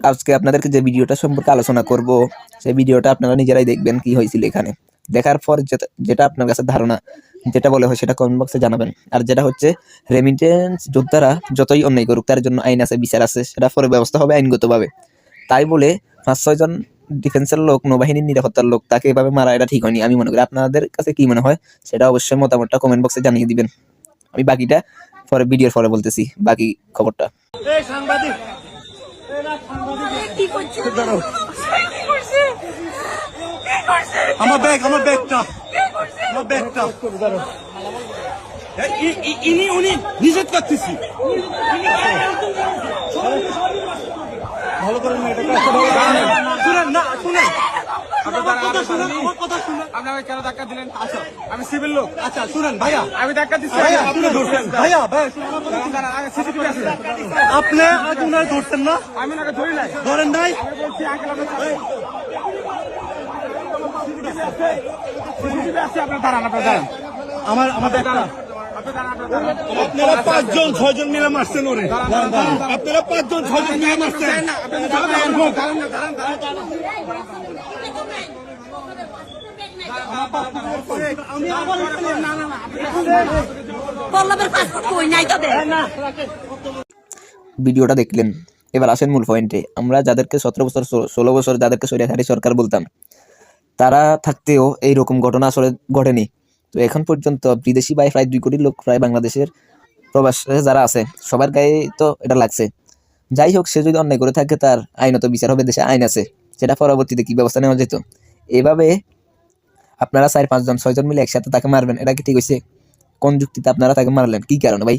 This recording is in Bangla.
আজকে আপনাদেরকে যে ভিডিওটা সম্পর্কে আলোচনা করব, সেই ভিডিওটা আপনারা নিজেরাই দেখবেন কি হয়েছিল এখানে। দেখার পর যেটা আপনার কাছে ধারণা, যেটা বলে হয় সেটা কমেন্ট বক্সে জানাবেন। আর যেটা হচ্ছে, রেমিটেন্স যোদ্ধারা যতই অন্যায় করুক তার জন্য আইন আছে, বিচার আছে, সেটা পরে ব্যবস্থা হবে আইনগতভাবে। তাই বলে 5-6 জন ডিফেন্সের লোক, নৌবাহিনীর নিরাপত্তার লোক, তাকে এভাবে মারা এটা ঠিক হয়নি আমি মনে করি। আপনাদের কাছে কি মনে হয় সেটা অবশ্যই মতামতটা কমেন্ট বক্সে জানিয়ে দিবেন। আমি বাকিটা পরে ভিডিওর পরে বলতেছি, বাকি খবরটা। আমার ব্যাগটা উনি নিষেধ করতেছি। ভালো করেন না, শুনেন আপনাকে কেন ধাক্কা দিলেন? আচ্ছা, আমি সিভিল লোক। আচ্ছা শুনেন ভাইয়া, আমি ধাক্কা দিচ্ছি। আপনি ধরছেন ভাইয়া, আপনি আজ উনারে ধরছেন না? আমি ওনাকে ধরি নাই। ধরেন নাই? আপনার দাঁড়ান, আমার দাঁড়ান। আপনারা 5 জন 6 জন মিলে মারছেন ওরে। আপনারা 5 জন 6 জন মিলে মারছেন। ভিডিওটা দেখলেন, এবার আসেন মূল পয়েন্টে। আমরা যাদেরকে 17 বছর 16 বছর যাদেরকে স্বৈরাচারী সরকার বলতাম, তারা থাকতেও এইরকম ঘটনা আসলে ঘটেনি। তো এখন পর্যন্ত বিদেশি প্রায় 2 কোটি লোক প্রায় বাংলাদেশের প্রবাসে যারা আছে সবার গায়ে তো এটা লাগছে। যাই হোক, সে যদি অন্যায় করে থাকে তার আইনত বিচার হবে, দেশে আইন আছে, সেটা পরবর্তীতে কি ব্যবস্থা নেওয়া যেত। এভাবে আপনারা 4-5 জন 6 জন মিলে একসাথে তাকে মারবেন, এটা কি ঠিক হয়েছে? কোন যুক্তিতে আপনারা তাকে মারলেন, কি কারণে ভাই?